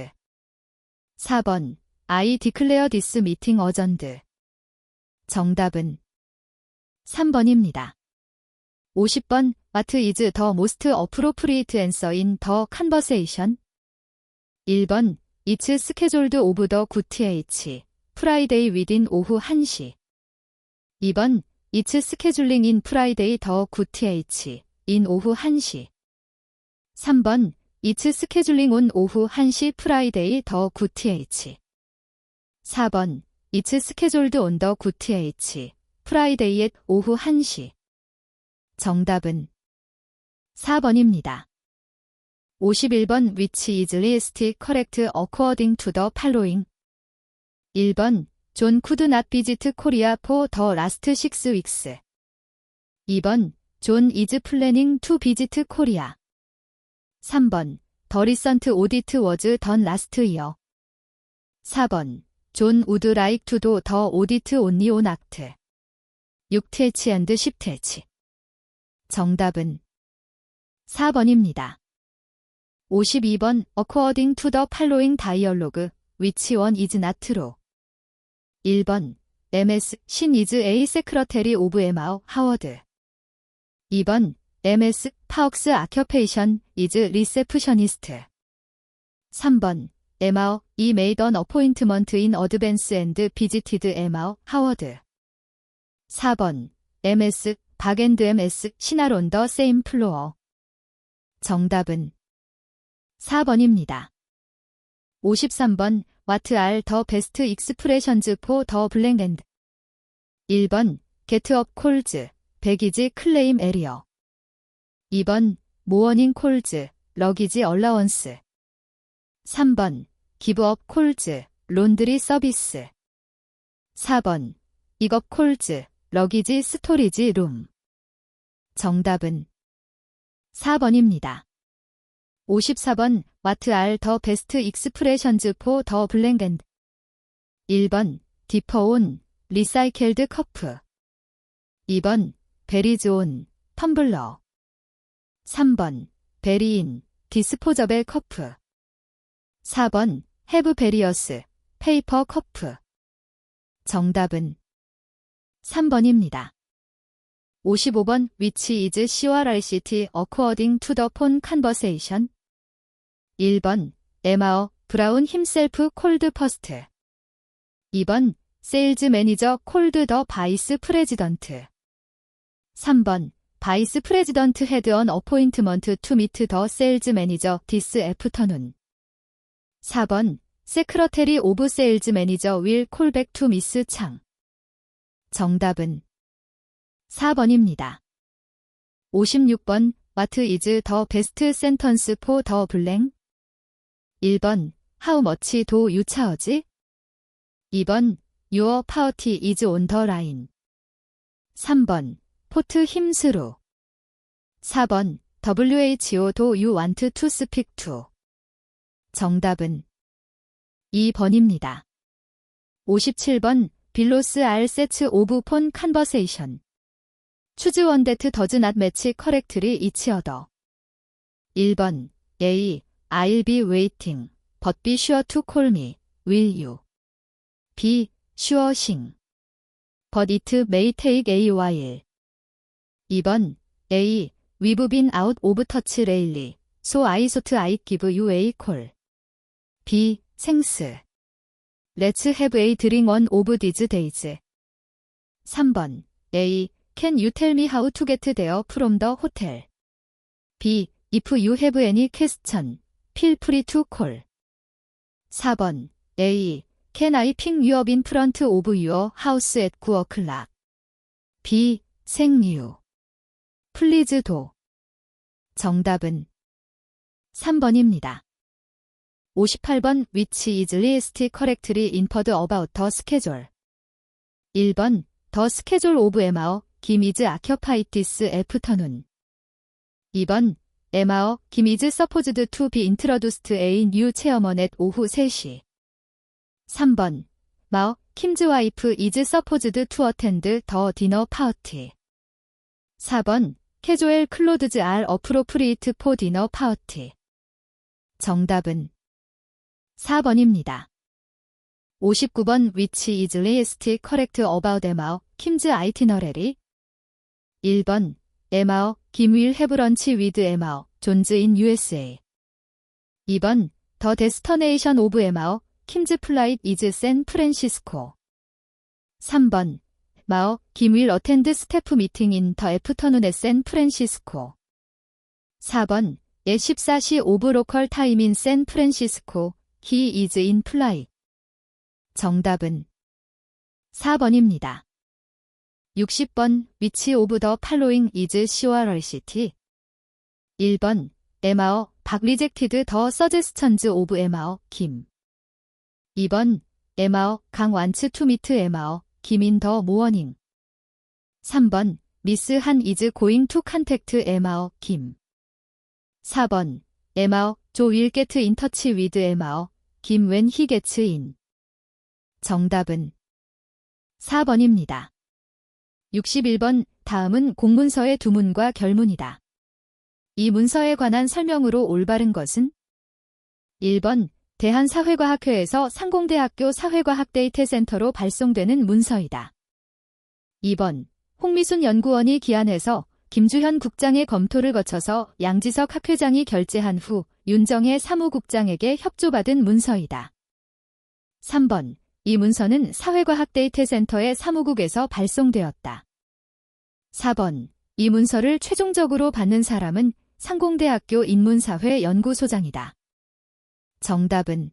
4번, I declare this meeting urgent. 정답은 3번입니다. 50번, what is the most appropriate answer in the conversation? 1번, it's scheduled of the QTH, Friday within 오후 1시. 2번, it's scheduling in Friday the QTH, in 오후 1시. 3번, it's scheduling on 오후 1시 Friday the QTH. 4번, it's scheduled on the QTH, Friday at 오후 1시. 정답은 4번입니다. 51번, which is least correct according to the following? 1번, John could not visit Korea for the last 6 weeks. 2번, John is planning to visit Korea. 3번, the recent audit was done last year. 4번, John would like to do the audit only on act. 6th and 10th. 정답은 4번입니다. 52번, according to the following dialogue, which one is not true? 1번, MS 신 is a secretary of M.R. Howard. 2번, MS 파웍스 아큐페이션 is receptionist. 3번 Emma E made an appointment in advance and visited Emma Howard. 4번 MS 박 앤드 MS 신할 on the same floor. 정답은 4번입니다. 53번 What are the best expressions for the blank and 1번 get up calls, baggage claim area. 2번 morning calls, luggage allowance. 3번 give up calls, laundry service. 4번 pick up calls, luggage storage room. 정답은 4번입니다. 54번 What are the best expressions for the blank and 1번 dip on, recycled cup. 2번 베리즈 온, 텀블러. 3번 베리인, 디스포저벨 커프. 4번 have various, 페이퍼 커프. 정답은 3번입니다. 55번 Which is CRCT according to the phone conversation? 1번 Emma Brown himself called first. 2번 Sales manager called the vice president. 3번 Vice president had an appointment to meet the sales manager this afternoon. 4번 Secretary of Sales Manager will call back to Miss Chang. 정답은 4번입니다. 56번 What is the best sentence for the blank? 1번 How much do you charge? 2번 Your party is on the line. 3번 Put him through. 4번 WHO do you want to speak to? 정답은 2번입니다. 57번 Billos are sets of phone conversation. Choose one that does not match correctly each other. 1번 A. I'll be waiting, but be sure to call me, will you? B. Sure thing, but it may take a while. 2번 A. We've been out of touch lately, so I thought I'd give you a call. B. Thanks. Let's have a drink one of these days. 3번 A. Can you tell me how to get there from the hotel? B. If you have any question, feel free to call. 4번 A. Can I pick you up in front of your house at 9 o'clock? B. Thank you. Please do. 정답은 3번입니다. 58번 Which is least correctly inferred about the schedule? 1번 The schedule of Emma Kim is occupied this afternoon. 2번 Emma Kim is supposed to be introduced a new chairman at 오후 3시. 3번 Mao Kim's wife is supposed to attend the dinner party. 4번 Casual clothes are appropriate for dinner party. 정답은 4번입니다. 59번 Which is least correct about Emma Kim's itinerary? 1번 Emma Kim will have lunch with Emma Jones in USA. 2번 The destination of Emma Kim's flight is San Francisco. 3번 Mao Kim will attend staff meeting in the afternoon at San Francisco. 4번 예 14시 of local time in San Francisco. He is in flight. 정답은 4번입니다. 60번 Which of the following is CRCT? 1번 Emma 박 rejected the suggestions of Emma Kim. 2번 Emma 강 wants to meet Emma Kim in the morning. 3번 Miss Han is going to contact Emma Kim. 4번 Emma Jo will get in touch with Emma Kim when he gets in. 정답은 4번입니다. 61번 다음은 공문서의 두문과 결문이다. 이 문서에 관한 설명으로 올바른 것은 1번 대한사회과학회에서 상공대학교 사회과학 데이터센터로 발송되는 문서이다. 2번 홍미순 연구원이 기안해서 김주현 국장의 검토를 거쳐서 양지석 학회장이 결재한 후 윤정혜 사무국장에게 협조받은 문서이다. 3번. 이 문서는 사회과학데이터센터의 사무국에서 발송되었다. 4번. 이 문서를 최종적으로 받는 사람은 상공대학교 인문사회 연구소장이다. 정답은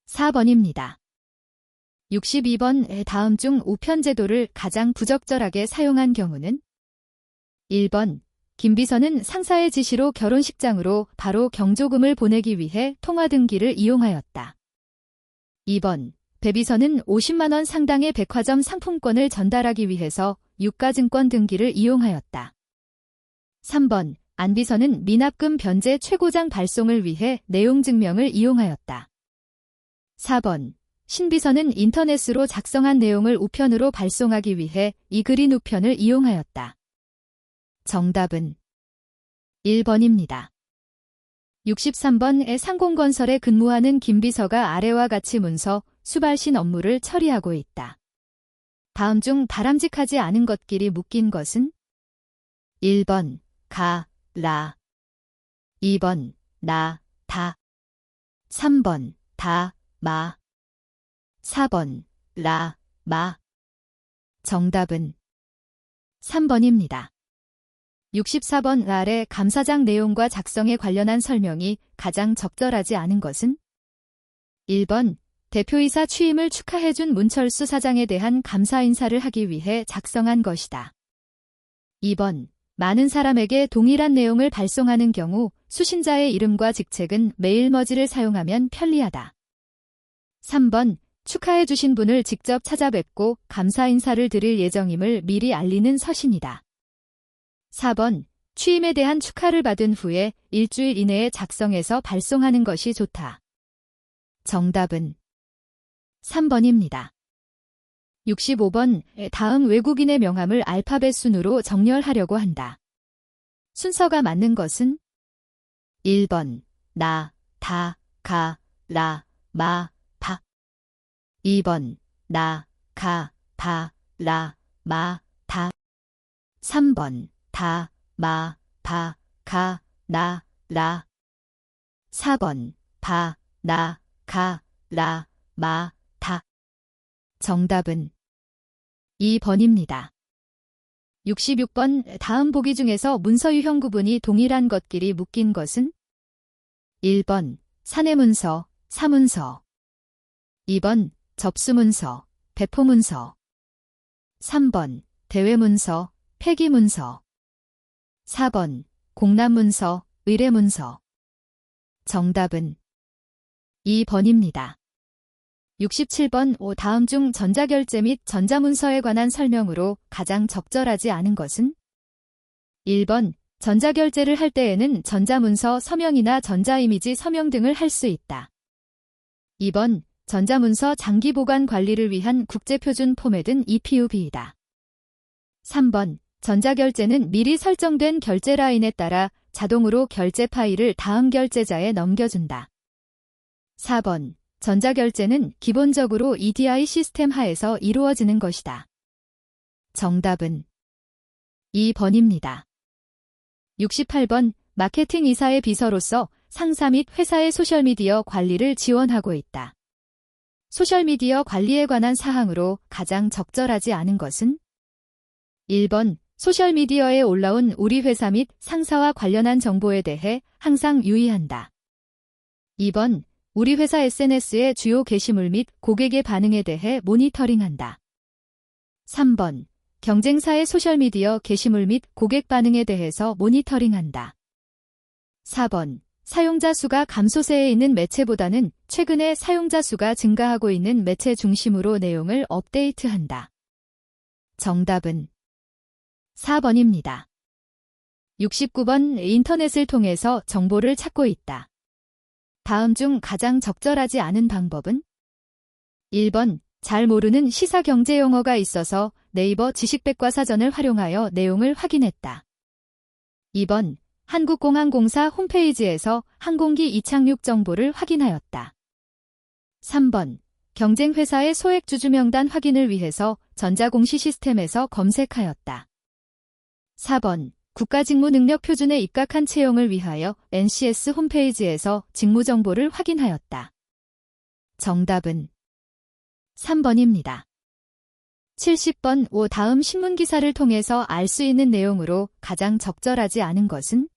4번입니다. 62번. 다음 중 우편 제도를 가장 부적절하게 사용한 경우는 1번. 김 비서는 상사의 지시로 결혼식장으로 바로 경조금을 보내기 위해 통화등기를 이용하였다. 2번. 배 비서는 50만 원 상당의 백화점 상품권을 전달하기 위해서 유가증권 등기를 이용하였다. 3번. 안 비서는 미납금 변제 최고장 발송을 위해 내용 증명을 이용하였다. 4번. 신 비서는 인터넷으로 작성한 내용을 우편으로 발송하기 위해 이그린 우편을 이용하였다. 정답은 1번입니다. 63번. 상공건설에 근무하는 김 비서가 아래와 같이 문서, 수발신 업무를 처리하고 있다. 다음 중 바람직하지 않은 것끼리 묶인 것은 1번. 가, 라 2번. 나, 다 3번. 다, 마 4번. 라, 마 정답은 3번입니다. 64번. 아래 감사장 내용과 작성에 관련한 설명이 가장 적절하지 않은 것은 1번. 대표이사 취임을 축하해준 문철수 사장에 대한 감사 인사를 하기 위해 작성한 것이다. 2번. 많은 사람에게 동일한 내용을 발송하는 경우 수신자의 이름과 직책은 메일머지를 사용하면 편리하다. 3번. 축하해주신 분을 직접 찾아뵙고 감사 인사를 드릴 예정임을 미리 알리는 서신이다. 4번. 취임에 대한 축하를 받은 후에 일주일 이내에 작성해서 발송하는 것이 좋다. 정답은 3번입니다. 65번. 다음 외국인의 명함을 알파벳 순으로 정렬하려고 한다. 순서가 맞는 것은 1번. 나, 다, 가, 라, 마, 바 2번. 나, 가, 다, 라, 마, 다 3번. 다, 마, 바, 가, 나, 라 4번. 바, 나, 가, 라, 마, 다 정답은 2번입니다. 66번. 다음 보기 중에서 문서 유형 구분이 동일한 것끼리 묶인 것은 1번. 사내문서, 사문서 2번. 접수문서, 배포문서 3번. 대외문서, 폐기문서 4번. 공납문서, 의뢰문서 정답은 2번입니다. 67번. 다음 중 전자결제 및 전자문서에 관한 설명으로 가장 적절하지 않은 것은 1번. 전자결제를 할 때에는 전자문서 서명이나 전자이미지 서명 등을 할 수 있다. 2번. 전자문서 장기 보관 관리를 위한 국제표준 포맷은 EPUB이다. 3번. 전자결제는 미리 설정된 결제 라인에 따라 자동으로 결제 파일을 다음 결제자에 넘겨준다. 4번. 전자결제는 기본적으로 EDI 시스템 하에서 이루어지는 것이다. 정답은 2번입니다. 68번. 마케팅 이사의 비서로서 상사 및 회사의 소셜미디어 관리를 지원하고 있다. 소셜미디어 관리에 관한 사항으로 가장 적절하지 않은 것은 1번. 소셜미디어에 올라온 우리 회사 및 상사와 관련한 정보에 대해 항상 유의한다. 2번. 우리 회사 SNS의 주요 게시물 및 고객의 반응에 대해 모니터링한다. 3번. 경쟁사의 소셜미디어 게시물 및 고객 반응에 대해서 모니터링한다. 4번. 사용자 수가 감소세에 있는 매체보다는 최근에 사용자 수가 증가하고 있는 매체 중심으로 내용을 업데이트한다. 정답은 4번입니다. 69번. 인터넷을 통해서 정보를 찾고 있다. 다음 중 가장 적절하지 않은 방법은 1번. 잘 모르는 시사 경제 용어가 있어서 네이버 지식백과사전을 활용하여 내용을 확인했다. 2번. 한국공항공사 홈페이지에서 항공기 이착륙 정보를 확인하였다. 3번. 경쟁회사의 소액주주 명단 확인을 위해서 전자공시 시스템에서 검색하였다. 4번. 국가직무능력표준에 입각한 채용을 위하여 NCS 홈페이지에서 직무정보를 확인하였다. 정답은 3번입니다. 70번 5. 다음 신문기사를 통해서 알 수 있는 내용으로 가장 적절하지 않은 것은?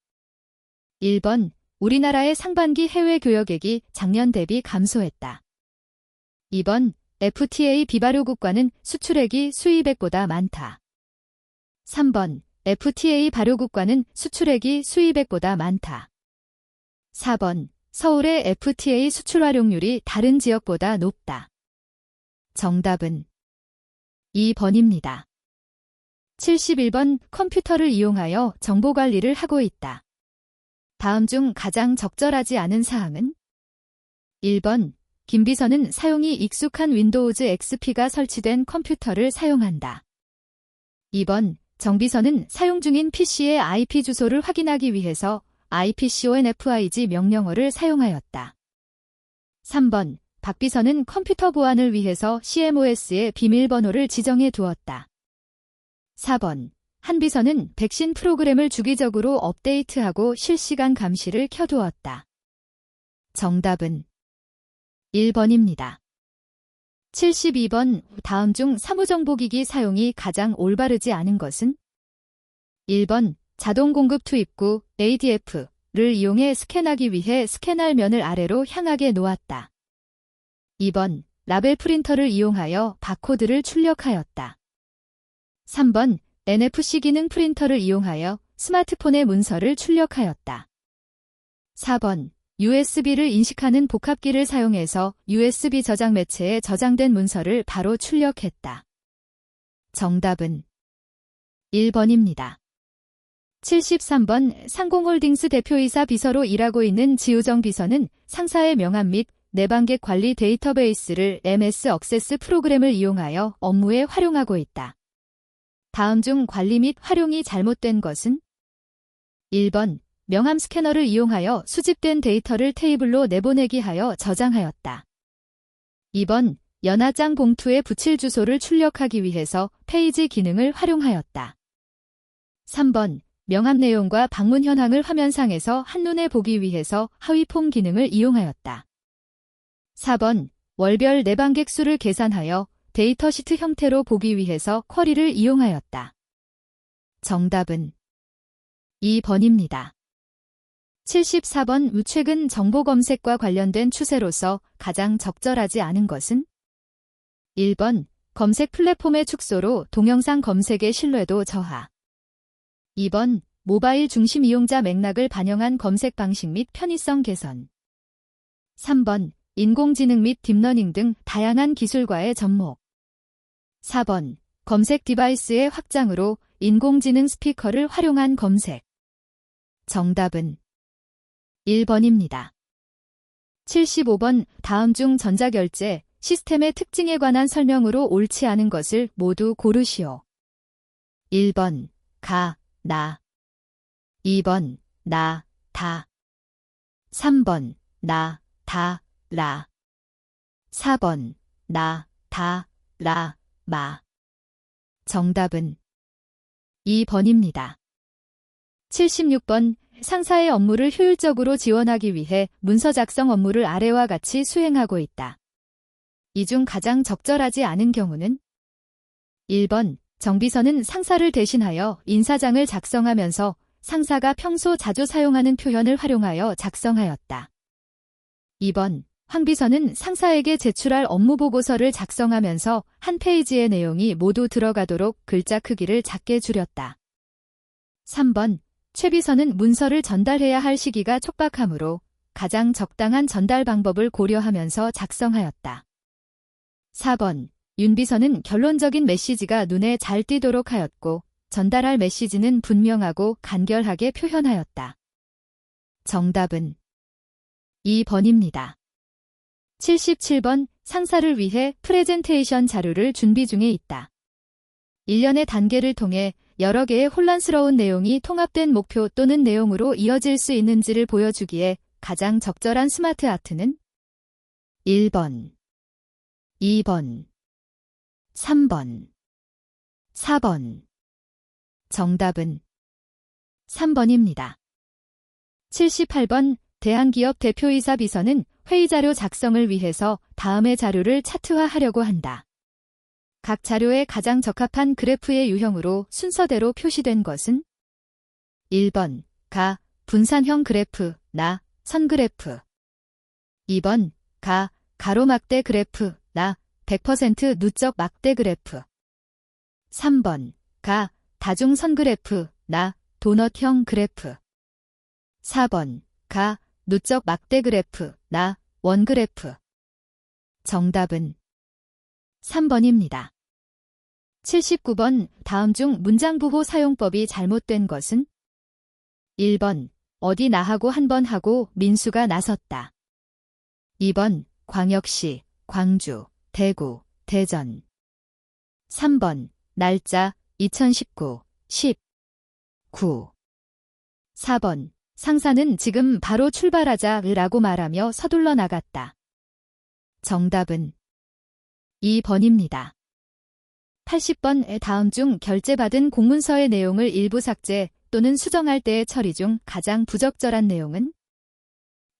1번. 우리나라의 상반기 해외 교역액이 작년 대비 감소했다. 2번. FTA 비발효국과는 수출액이 수입액보다 많다. 3번. FTA 발효국과는 수출액이 수입액보다 많다. 4번. 서울의 FTA 수출 활용률이 다른 지역보다 높다. 정답은 2번입니다. 71번. 컴퓨터를 이용하여 정보 관리를 하고 있다. 다음 중 가장 적절하지 않은 사항은? 1번. 김 비서는 사용이 익숙한 윈도우즈 XP가 설치된 컴퓨터를 사용한다. 2번. 정 비서는 사용 중인 PC의 IP 주소를 확인하기 위해서 IPCONFIG 명령어를 사용하였다. 3번. 박 비서는 컴퓨터 보안을 위해서 CMOS의 비밀번호를 지정해 두었다. 4번. 한 비서는 백신 프로그램을 주기적으로 업데이트하고 실시간 감시를 켜두었다. 정답은 1번입니다. 72번. 다음 중 사무정보기기 사용이 가장 올바르지 않은 것은? 1번. 자동 공급 투입구 ADF를 이용해 스캔하기 위해 스캔할 면을 아래로 향하게 놓았다. 2번. 라벨 프린터를 이용하여 바코드를 출력하였다. 3번. NFC 기능 프린터를 이용하여 스마트폰의 문서를 출력하였다. 4번. USB를 인식하는 복합기를 사용해서 USB 저장 매체에 저장된 문서를 바로 출력했다. 정답은 1번입니다. 73번. 상공홀딩스 대표이사 비서로 일하고 있는 지우정 비서는 상사의 명함 및 내방객 관리 데이터베이스를 MS 억세스 프로그램을 이용하여 업무에 활용하고 있다. 다음 중 관리 및 활용이 잘못된 것은? 1번. 명함 스캐너를 이용하여 수집된 데이터를 테이블로 내보내기 하여 저장하였다. 2번. 연하장 봉투에 붙일 주소를 출력하기 위해서 페이지 기능을 활용하였다. 3번. 명함 내용과 방문 현황을 화면상에서 한눈에 보기 위해서 하위폼 기능을 이용하였다. 4번. 월별 내방객 수를 계산하여 데이터 시트 형태로 보기 위해서 쿼리를 이용하였다. 정답은 2번입니다. 74번. 최근 정보 검색과 관련된 추세로서 가장 적절하지 않은 것은? 1번. 검색 플랫폼의 축소로 동영상 검색의 신뢰도 저하. 2번. 모바일 중심 이용자 맥락을 반영한 검색 방식 및 편의성 개선. 3번. 인공지능 및 딥러닝 등 다양한 기술과의 접목. 4번. 검색 디바이스의 확장으로 인공지능 스피커를 활용한 검색. 정답은 1번입니다. 75번. 다음 중 전자결제 시스템의 특징에 관한 설명으로 옳지 않은 것을 모두 고르시오. 1번. 가, 나. 2번. 나, 다. 3번. 나, 다, 라. 4번. 나, 다, 라, 마. 정답은 2번입니다. 76번. 상사의 업무를 효율적으로 지원하기 위해 문서 작성 업무를 아래와 같이 수행하고 있다. 이 중 가장 적절하지 않은 경우는? 1번. 정비서는 상사를 대신하여 인사장을 작성하면서 상사가 평소 자주 사용하는 표현을 활용하여 작성하였다. 2번. 황 비서는 상사에게 제출할 업무 보고서를 작성하면서 한 페이지의 내용이 모두 들어가도록 글자 크기를 작게 줄였다. 3번. 최 비서는 문서를 전달해야 할 시기가 촉박하므로 가장 적당한 전달 방법을 고려하면서 작성하였다. 4번. 윤 비서는 결론적인 메시지가 눈에 잘 띄도록 하였고 전달할 메시지는 분명하고 간결하게 표현하였다. 정답은 2번입니다. 77번. 상사를 위해 프레젠테이션 자료를 준비 중에 있다. 일련의 단계를 통해 여러 개의 혼란스러운 내용이 통합된 목표 또는 내용으로 이어질 수 있는지를 보여주기에 가장 적절한 스마트 아트는? 1번, 2번, 3번, 4번. 정답은 3번입니다. 78번 대한기업 대표이사 비서는 회의자료 작성을 위해서 다음의 자료를 차트화하려고 한다. 각 자료에 가장 적합한 그래프의 유형으로 순서대로 표시된 것은 1번 가 분산형 그래프 나 선그래프 2번 가 가로막대 그래프 나 100% 누적 막대 그래프 3번 가 다중선 그래프 나 도넛형 그래프 4번 가 누적 막대 그래프 나 원그래프 정답은 3번입니다. 79번 다음 중 문장부호 사용법이 잘못된 것은 1번 어디 나하고 한 번 하고 민수가 나섰다. 2번 광역시, 광주, 대구, 대전 3번 날짜 2019, 10, 9 4번 상사는 지금 바로 출발하자 라고 말하며 서둘러 나갔다. 정답은 2번입니다. 80번 다음 중 결제받은 공문서의 내용을 일부 삭제 또는 수정할 때의 처리 중 가장 부적절한 내용은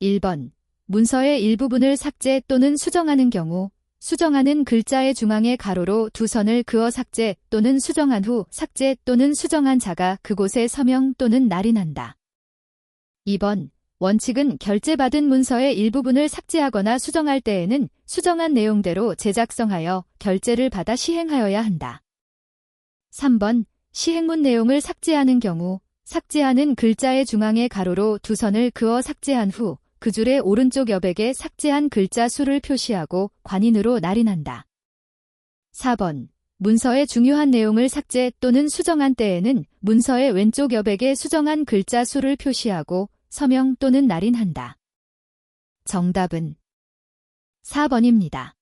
1번 문서의 일부분을 삭제 또는 수정하는 경우 수정하는 글자의 중앙에 가로로 두 선을 그어 삭제 또는 수정한 후 삭제 또는 수정한 자가 그곳에 서명 또는 날인한다. 2번 원칙은 결제받은 문서의 일부분을 삭제하거나 수정할 때에는 수정한 내용대로 재작성하여 결제를 받아 시행하여야 한다. 3번 시행문 내용을 삭제하는 경우 삭제하는 글자의 중앙에 가로로 두 선을 그어 삭제한 후 그 줄의 오른쪽 여백에 삭제한 글자 수를 표시하고 관인으로 날인한다. 4번 문서의 중요한 내용을 삭제 또는 수정한 때에는 문서의 왼쪽 여백에 수정한 글자 수를 표시하고 서명 또는 날인한다. 정답은 4번입니다.